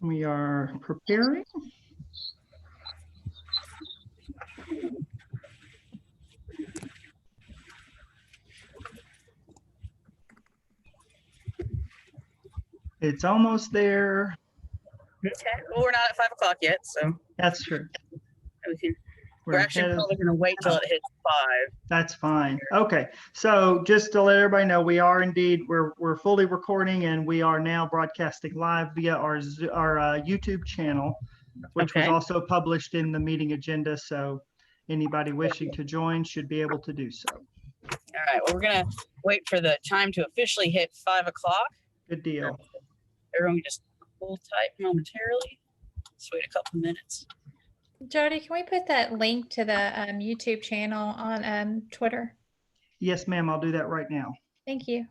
We are preparing. It's almost there. Okay. Well, we're not at 5 o'clock yet, so That's true. we're actually probably going to wait till it hits 5. That's fine. Okay. So just to let everybody know, we are indeed, we're fully recording, and we are now broadcasting live via our YouTube channel, which was also published in the meeting agenda. So anybody wishing to join should be able to do so. All right. Well, we're going to wait for the time to officially hit 5 o'clock. Good deal. Everyone can just hold tight momentarily. Just wait a couple minutes. Jody, can we put that link to the YouTube channel on Twitter? Yes, ma'am. I'll do that right now. Thank you.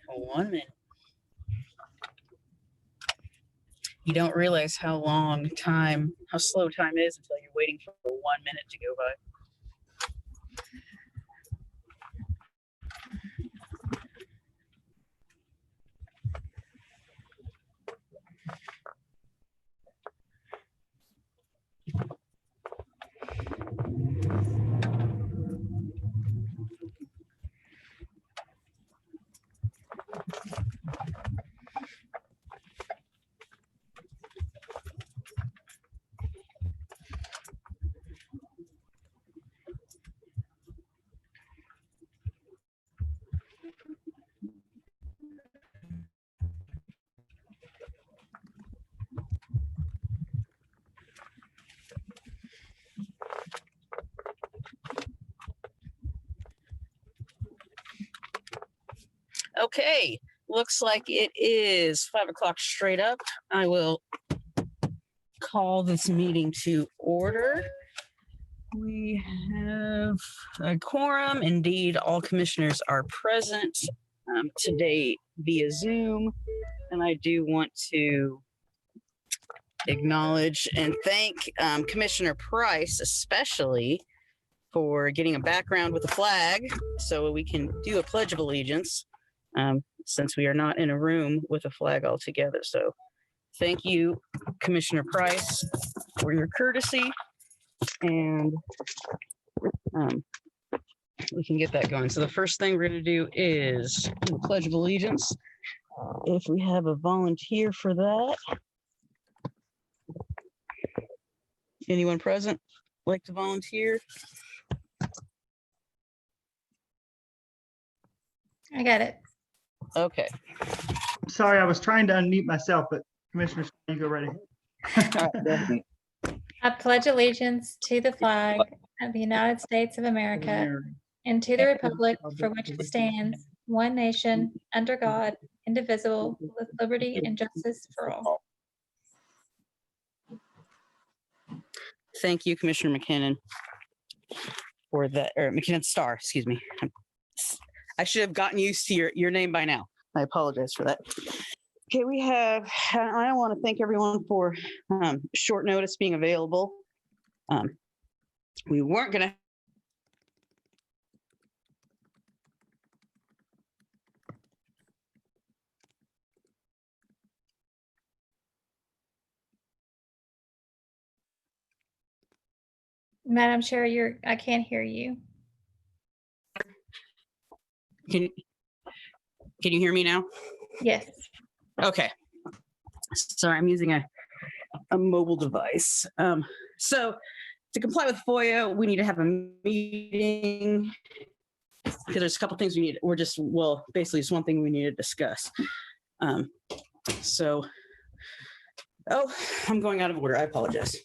For 1 minute. You don't realize how slow time is until you're waiting for 1 minute to go by. Okay, looks like it is 5 o'clock straight up. I will call this meeting to order. We have a quorum. Indeed, all commissioners are present today via Zoom. And I do want to acknowledge and thank Commissioner Price, especially for getting a background with a flag so we can do a Pledge of Allegiance. Since we are not in a room with a flag altogether. So thank you, Commissioner Price, for your courtesy, and we can get that going. So the first thing we're going to do is the Pledge of Allegiance. If we have a volunteer for that. Anyone present like to volunteer? I got it. Okay. Sorry, I was trying to unmute myself, but Commissioner, you go ready. I pledge allegiance to the flag of the United States of America and to the republic for which it stands, one nation, under God, indivisible, with liberty and justice for all. Thank you, Commissioner McKinnon, for that, or McKinnon Star, excuse me. I should have gotten used to your name by now. I apologize for that. Okay, we have, I want to thank everyone for short notice being available. We weren't going to. Madam Chair, I can't hear you. Can you hear me now? Yes. Okay. Sorry, I'm using a mobile device. So to comply with FOIA, we need to have a meeting because there's a couple things we need. Basically it's one thing we need to discuss. I'm going out of order. I apologize.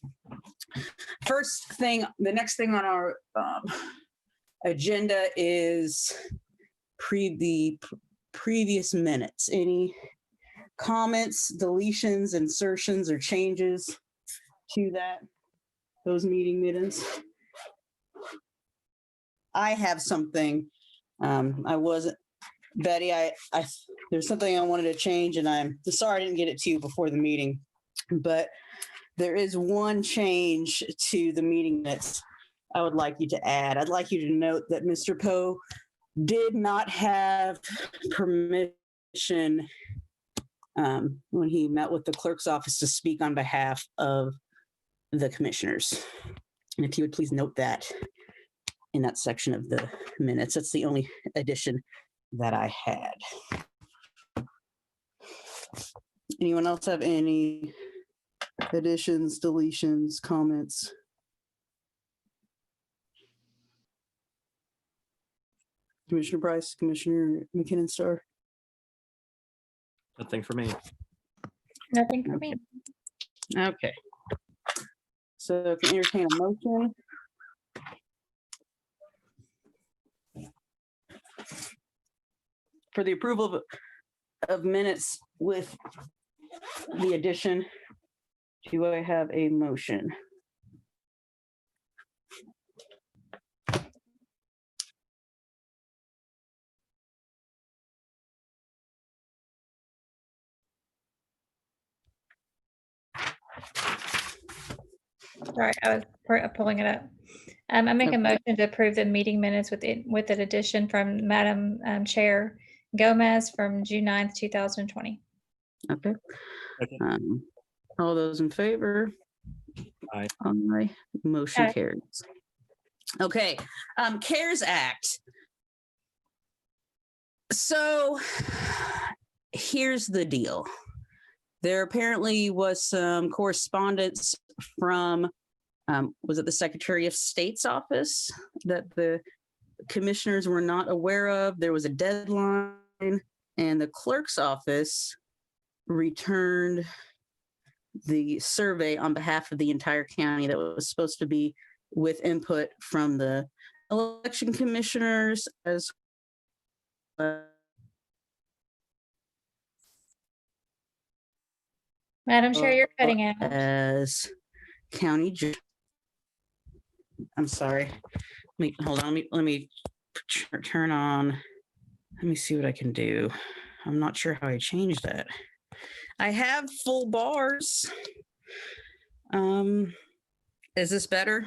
First thing, the next thing on our agenda is the previous minutes. Any comments, deletions, insertions, or changes to that? those meeting minutes. I have something. I wasn't, Betty, there's something I wanted to change, and I'm sorry I didn't get it to you before the meeting, but there is one change to the meeting minutes I would like you to add. I'd like you to note that Mr. Poe did not have permission when he met with the clerk's office to speak on behalf of the commissioners. And if you would please note that in that section of the minutes. That's the only addition that I had. Anyone else have any additions, deletions, comments? Commissioner Price, Commissioner McKinnon-Starr? Nothing for me. Nothing for me. Okay. So can you entertain a motion? For the approval of minutes with the addition, do I have a motion? Sorry, I was pulling it up. I make a motion to approve the meeting minutes with an addition from Madam Chair Gomez from June 9th, 2020. Okay. Okay. All those in favor? Aye. Aye. Motion Aye. carries. Okay. CARES Act. So here's the deal. There apparently was some correspondence from, was it the Secretary of State's office that the commissioners were not aware of? There was a deadline, and the clerk's office returned the survey on behalf of the entire county that was supposed to be with input from the election commissioners as well. Madam Chair, you're cutting out. As county judge. I'm sorry. Hold on. Let me turn on. Let me see what I can do. I'm not sure how I changed that. I have full bars. Is this better?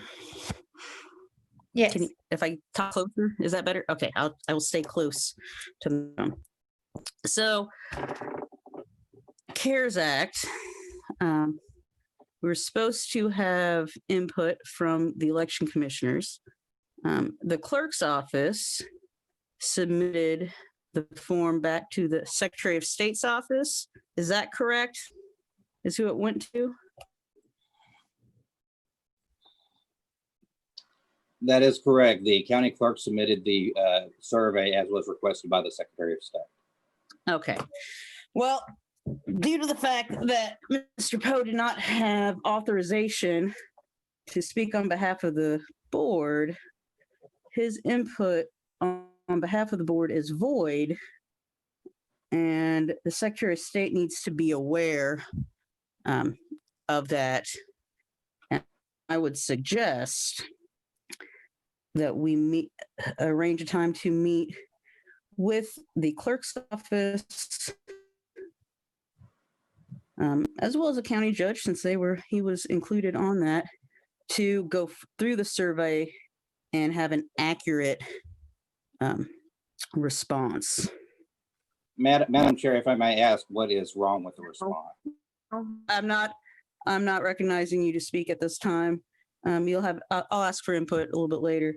Yes. If I talk closer, is that better? Okay, I will stay close to the phone. So, CARES Act. We're supposed to have input from the election commissioners. The clerk's office submitted the form back to the Secretary of State's office. Is that correct? Is who it went to? That is correct. The county clerk submitted the survey as was requested by the Secretary of State. Okay. Well, due to the fact that Mr. Poe did not have authorization to speak on behalf of the board, his input on behalf of the board is void, and the Secretary of State needs to be aware of that. And I would suggest that we arrange a time to meet with the clerk's office, as well as a county judge, since he was included on that, to go through the survey and have an accurate response. Madam Chair, if I may ask, what is wrong with the response? I'm not recognizing you to speak at this time. I'll ask for input a little bit later.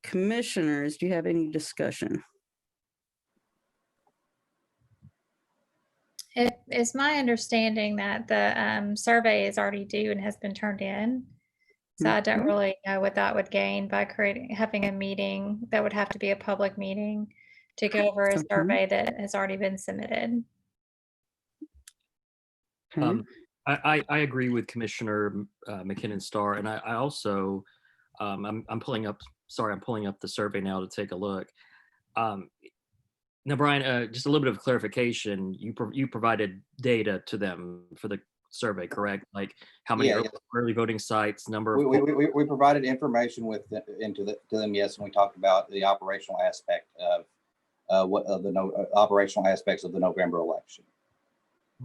Commissioners, do you have any discussion? It is my understanding that the survey is already due and has been turned in. So I don't really know what that would gain by having a meeting that would have to be a public meeting to go over a survey that has already been submitted. Okay. I agree with Commissioner McKinnon-Starr, and I also I'm pulling up the survey now to take a look. Now, Brian, just a little bit of clarification. You provided data to them for the survey, correct? Like how many Yeah, early voting sites, number We, of. we provided information to them, yes, and we talked about the operational aspect of operational aspects of the November election.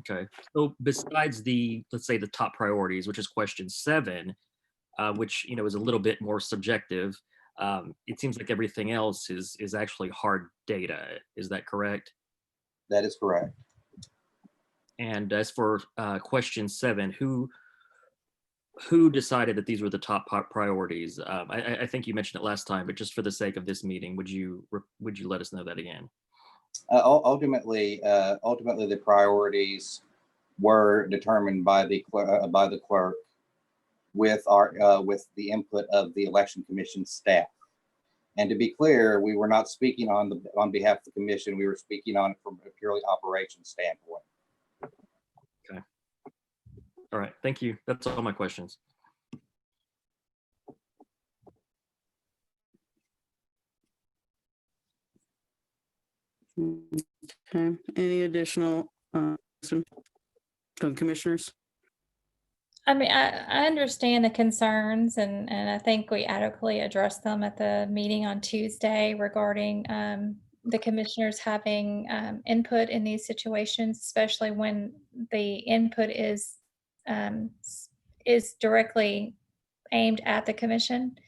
Okay. So besides let's say the top priorities, which is question 7, which, is a little bit more subjective, it seems like everything else is actually hard data. Is that correct? That is correct. And as for question 7, who decided that these were the top priorities? I think you mentioned it last time, but just for the sake of this meeting, would you let us know that again? Ultimately, the priorities were determined by the clerk with the input of the election commission staff. And to be clear, we were not speaking on behalf of the commission. We were speaking on it from a purely operations standpoint. Okay. All right. Thank you. That's all my questions. Okay. Any additional from commissioners? I mean, I understand the concerns and I think we adequately addressed them at the meeting on Tuesday regarding the commissioners having input in these situations, especially when the input is directly aimed at the commission.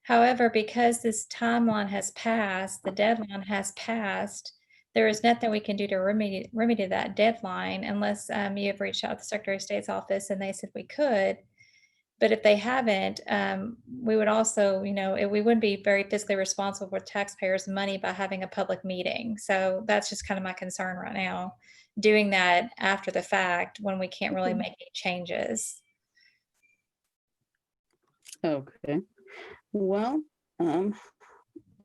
However, because this timeline has passed, the deadline has passed, there is nothing we can do to remedy that deadline unless you have reached out to the Secretary of State's office and they said we could. But if they haven't, we would also, we wouldn't be very fiscally responsible with taxpayers' money by having a public meeting. So that's just kind of my concern right now, doing that after the fact when we can't really make any changes. Okay. Well,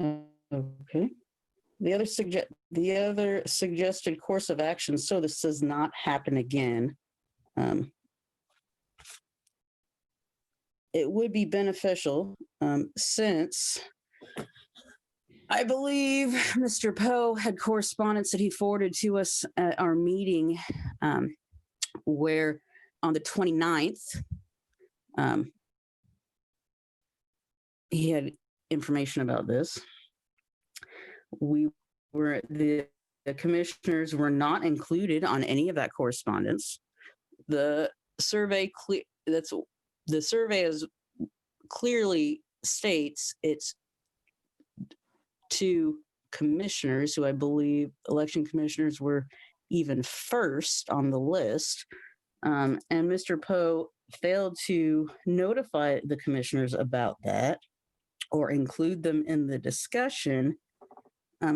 okay. The other suggested course of action, so this does not happen again. It would be beneficial since I believe Mr. Poe had correspondence that he forwarded to us at our meeting where on the 29th, he had information about this. The commissioners were not included on any of that correspondence. The survey is clearly states it's to commissioners who I believe election commissioners were even first on the list. And Mr. Poe failed to notify the commissioners about that or include them in the discussion.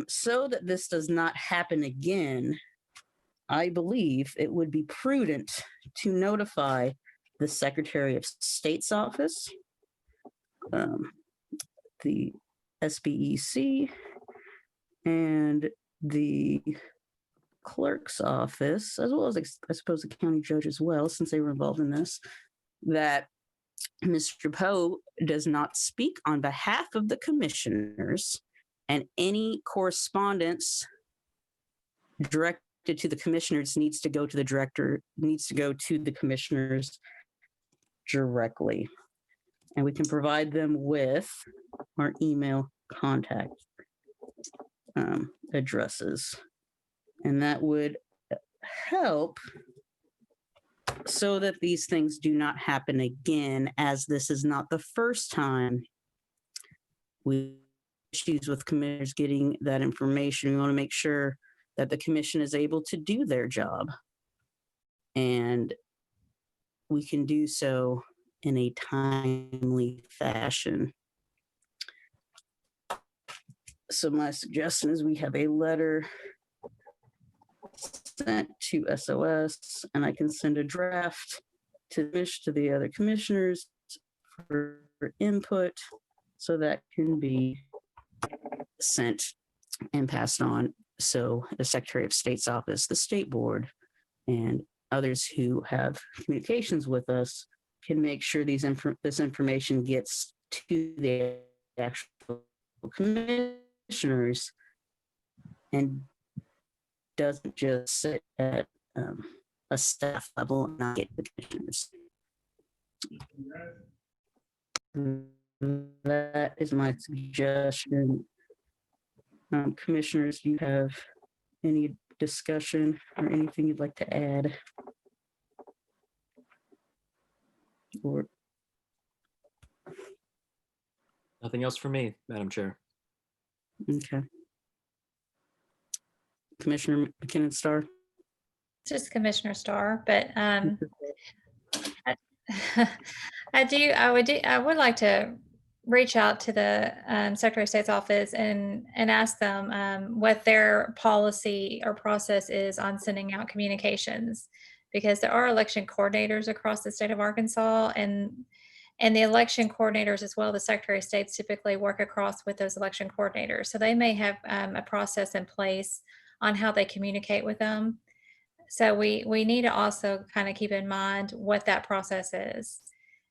So that this does not happen again, I believe it would be prudent to notify the Secretary of State's office, the SBEC, and the clerk's office, as well as I suppose the county judge as well, since they were involved in this, that Mr. Poe does not speak on behalf of the commissioners, and any correspondence directed to the commissioners needs to go to the commissioners directly. And we can provide them with our email contact addresses. And that would help so that these things do not happen again, as this is not the first time we issues with commissioners getting that information. We want to make sure that the commission is able to do their job. And we can do so in a timely fashion. So my suggestion is we have a letter sent to SOS, and I can send a draft to the other commissioners for input, so that can be sent and passed on. So the Secretary of State's office, the State Board, and others who have communications with us can make sure this information gets to the actual commissioners and doesn't just sit at a staff level and not get the commissioners. That is my suggestion. Commissioners, do you have any discussion or anything you'd like to add? Or Nothing else for me, Madam Chair. okay. Commissioner McKinnon Star. Just Commissioner Starr, but I would like to reach out to the Secretary of State's office and ask them what their policy or process is on sending out communications, because there are election coordinators across the state of Arkansas, and the election coordinators as well, the Secretary of State's typically work across with those election coordinators. So they may have a process in place on how they communicate with them. So we need to also kind of keep in mind what that process is,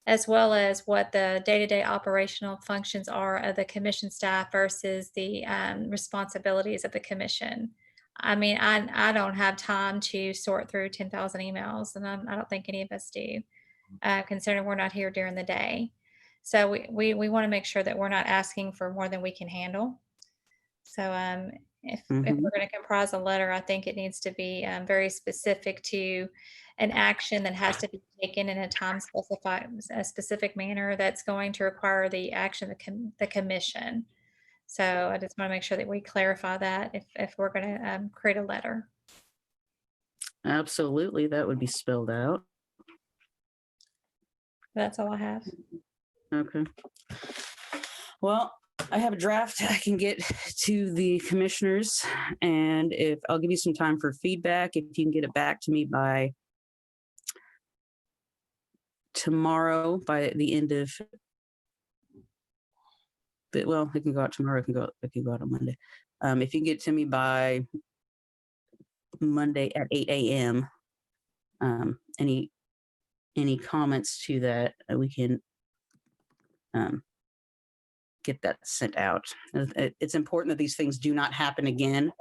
as well as what the day-to-day operational functions are of the commission staff versus the responsibilities of the commission. I mean, I don't have time to sort through 10,000 emails, and I don't think any of us do, considering we're not here during the day. So we want to make sure that we're not asking for more than we can handle. So if we're going to comprise a letter, I think it needs to be very specific to an action that has to be taken in a time specified, a specific manner that's going to require the action of the commission. So I just want to make sure that we clarify that if we're going to create a letter. Absolutely, that would be spelled out. That's all I have. Okay. Well, I have a draft I can get to the commissioners, and if I'll give you some time for feedback, if you can get it back to me by tomorrow, by the end of, but well, it can go out tomorrow. It can go out on Monday. If you can get it to me by Monday at 8 a.m., any comments to that, we can get that sent out. It's important that these things do not happen again,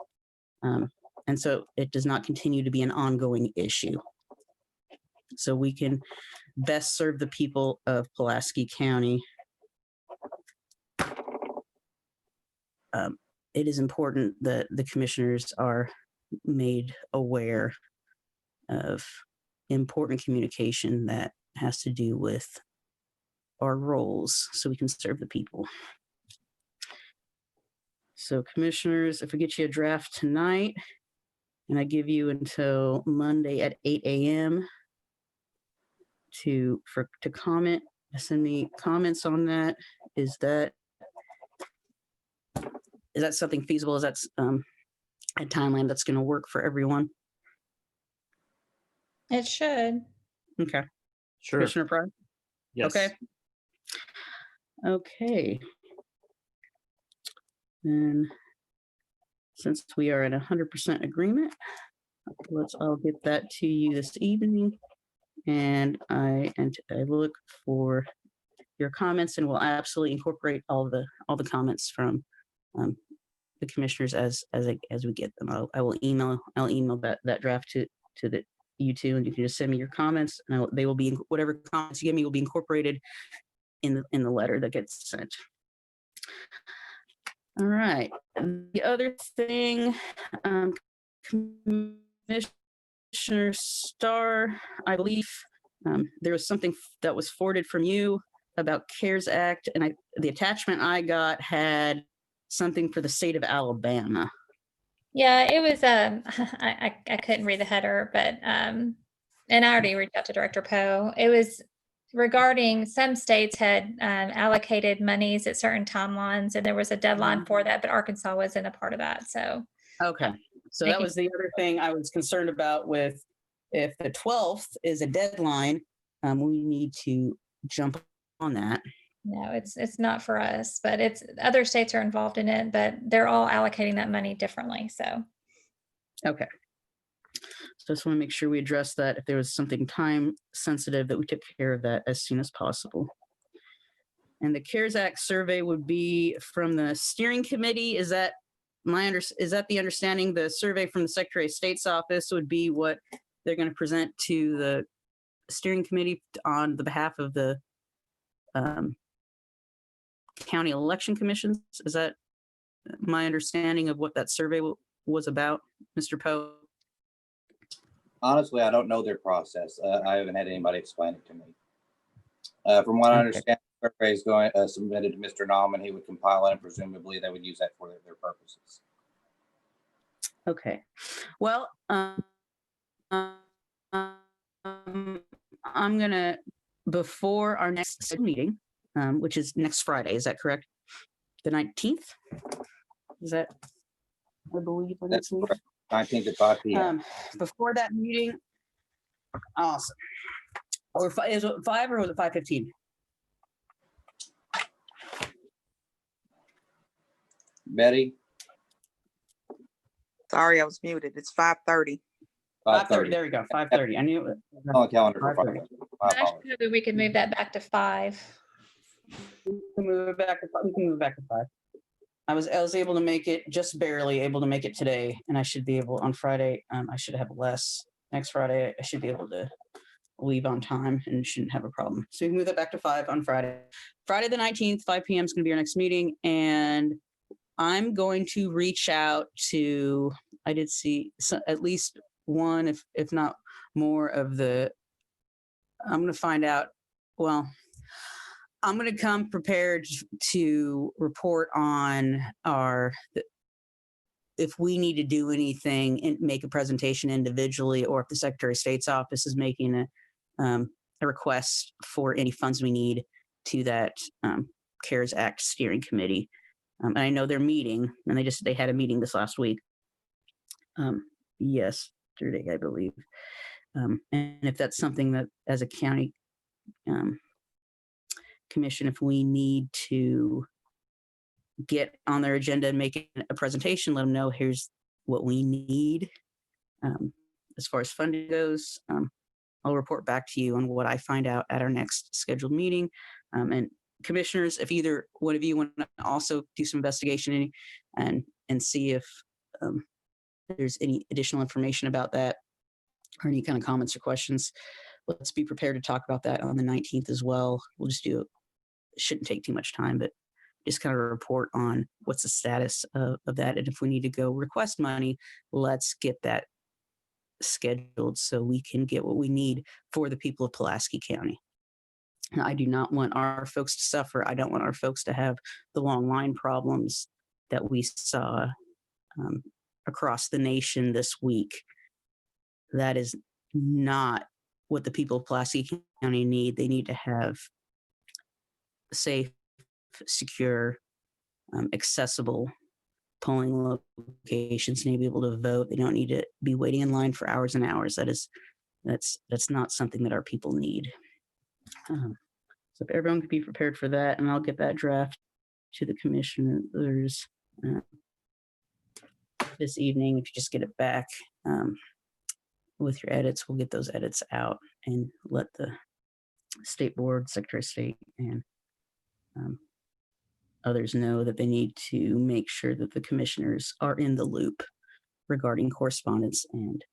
and so it does not continue to be an ongoing issue. So we can best serve the people of Pulaski County. It is important that the commissioners are made aware of important communication that has to do with our roles so we can serve the people. So commissioners, if we get you a draft tonight and I give you until Monday at 8 a.m. to comment, send me comments on that. Is that something feasible? Is that a timeline that's going to work for everyone? It should. Okay. Sure. Commissioner Price? Yes. Okay. Then, since we are in 100% agreement, I'll get that to you this evening, and I look for your comments, and we'll absolutely incorporate all the comments from the commissioners as we get them. I'll email that draft to you two, and you can just send me your comments, and they will be, whatever comments you give me will be incorporated in the letter that gets sent. All right. The other thing, Commissioner Starr, I believe there was something that was forwarded from you about CARES Act, and the attachment I got had something for the state of Alabama. Yeah, it was, I couldn't read the header, but, and I already reached out to Director Poe. It was regarding some states had allocated monies at certain timelines, and there was a deadline for that, but Arkansas wasn't a part of that, so. Okay, so that was the other thing I was concerned about with, if the 12th is a deadline, we need to jump on that. No, it's not for us, but it's, other states are involved in it, but they're all allocating that money differently, so. Okay. So I just want to make sure we address that. If there was something time sensitive, that we took care of that as soon as possible. And the CARES Act survey would be from the steering committee. Is that the understanding? The survey from the Secretary of State's office would be what they're going to present to the steering committee on the behalf of the county election commissions. Is that my understanding of what that survey was about, Mr. Poe? Honestly, I don't know their process. I haven't had anybody explain it to me. From what I understand, the survey is going submitted to Mr. Nauman. He would compile it, and presumably they would use that for their purposes. Okay. Well, I'm gonna, before our next meeting, which is next Friday, is that correct? The 19th? Is that, I believe, our next meeting? 19th at 5 p.m. Before that meeting, awesome. Or is it 5 or was it 5:15? Betty? Sorry, I was muted. It's 5:30. 5:30. There we go. 5:30. I knew it. On the calendar for 5:30. 5. My apologies. Actually, maybe we could move that back to 5. We can move it back to 5. We can move it back to 5. I was able to make it, just barely able to make it today, and I should be able on Friday. I should have less. Next Friday, I should be able to leave on time and shouldn't have a problem. So we can move that back to 5 on Friday. Friday the 19th, 5 p.m. is going to be our next meeting, and I'm going to reach out to, I did see at least one, if not more of the, I'm going to find out, well, I'm going to come prepared to report on if we need to do anything and make a presentation individually, or if the Secretary of State's office is making a request for any funds we need to that CARES Act steering committee. And I know they're meeting, and they had a meeting this last week. Yesterday, I believe. And if that's something that, as a county commission, if we need to get on their agenda and make a presentation, let them know here's what we need. As far as funding goes, I'll report back to you on what I find out at our next scheduled meeting. And commissioners, if either one of you want to also do some investigation and see if there's any additional information about that or any kind of comments or questions, let's be prepared to talk about that on the 19th as well. We'll just do it. Shouldn't take too much time, but just kind of report on what's the status of that. And if we need to go request money, let's get that scheduled so we can get what we need for the people of Pulaski County. I do not want our folks to suffer. I don't want our folks to have the long line problems that we saw across the nation this week. That is not what the people of Pulaski County need. They need to have safe, secure, accessible polling locations, and be able to vote. They don't need to be waiting in line for hours and hours. That's not something that our people need. So if everyone could be prepared for that, and I'll get that draft to the commissioners this evening. If you just get it back with your edits, we'll get those edits out and let the state board, Secretary of State, and others know that they need to make sure that the commissioners are in the loop regarding correspondence and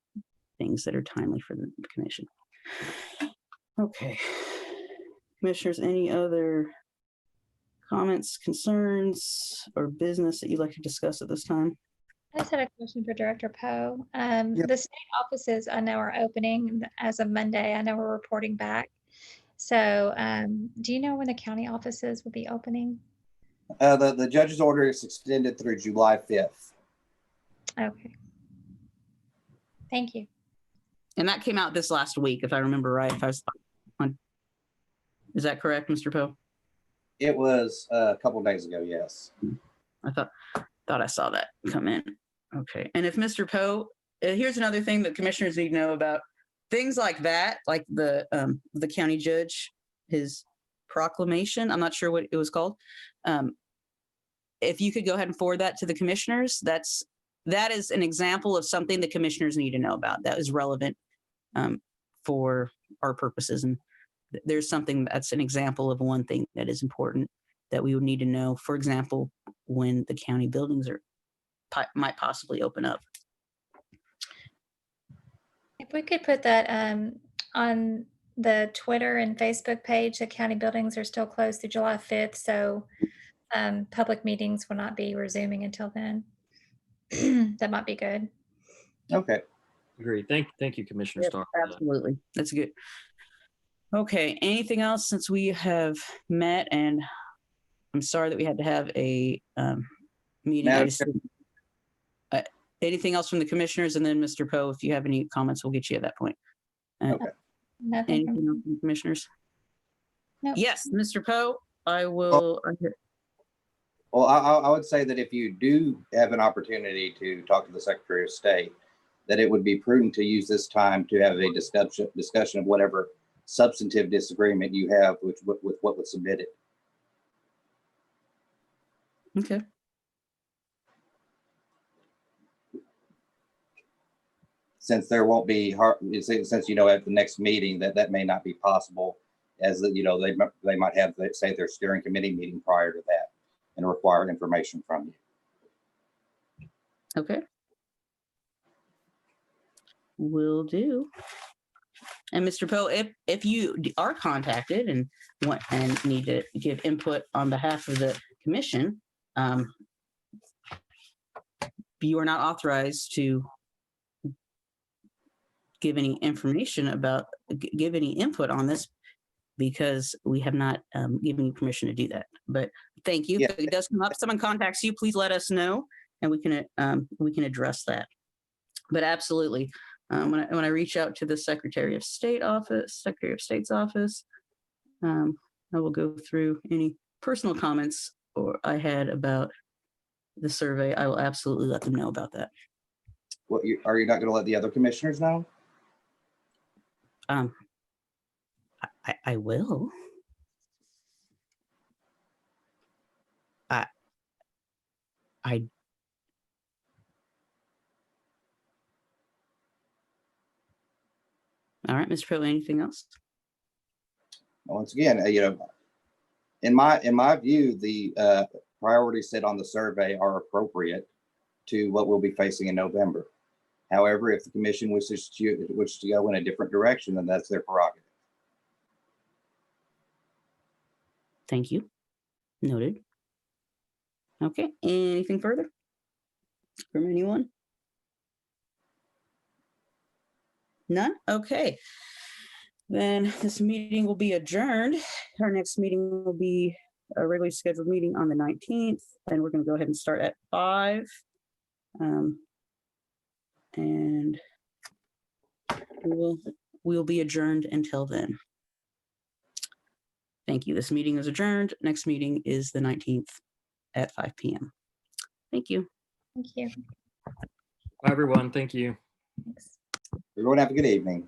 things that are timely for the commission. Okay. Commissioners, any other comments, concerns, or business that you'd like to discuss at this time? I just had a question for Director Poe. The state offices I know are opening as of Monday. I know we're reporting back. So do you know when the county offices will be opening? The judge's order is extended through July 5th. Okay. Thank you. And that came out this last week, if I remember right. If I was on, is that correct, Mr. Poe? It was a couple of days ago, yes. I thought I saw that come in. Okay. And if Mr. Poe, here's another thing that commissioners need to know about things like that, like the county judge, his proclamation. I'm not sure what it was called. If you could go ahead and forward that to the commissioners, that is an example of something the commissioners need to know about that is relevant for our purposes. And there's something that's an example of one thing that is important that we would need to know. For example, when the county buildings might possibly open up. If we could put that on the Twitter and Facebook page, the county buildings are still closed through July 5th, so public meetings will not be resuming until then. That might be good. Okay. Agree. Thank you, Commissioner Yep, Starr. absolutely. That's good. Okay, anything else since we have met? And I'm sorry that we had to have a meeting. Madam Anything else from the commissioners? And then Mr. Poe, if you have any comments, we'll get you at that point. Okay. Nothing Anything from, else from the commissioners? Nope. Yes, Mr. Poe, I will. Well, I would say that if you do have an opportunity to talk to the Secretary of State, that it would be prudent to use this time to have a discussion of whatever substantive disagreement you have with what was submitted. Okay. Since there won't be since you know at the next meeting that may not be possible, as you know they might have say their steering committee meeting prior to that and require information from you. Okay. Will do. And Mr. Poe, if you are contacted and need to give input on behalf of the commission, you are not authorized to give any information about give any input on this because we have not given you permission to do that. But thank you. Yeah. If it does come up, someone contacts you, please let us know and we can address that. But absolutely, when I reach out to the Secretary of State's office, I will go through any personal comments I had about the survey. I will absolutely let them know about that. What are you not going to let the other commissioners know? I will. All right, Mr. Poe, anything else? Once again, you know, in my view, the priorities set on the survey are appropriate to what we'll be facing in November. However, if the commission wishes to go in a different direction, then that's their prerogative. Thank you. Noted. Okay, anything further from anyone? None? Okay. Then this meeting will be adjourned. Our next meeting will be a regularly scheduled meeting on the 19th, and we're going to go ahead and start at 5. And we'll be adjourned until then. Thank you. This meeting is adjourned. Next meeting is the 19th at 5 p.m. Thank you. thank you. Bye, everyone. Thank you. Thanks. Everyone have a good evening.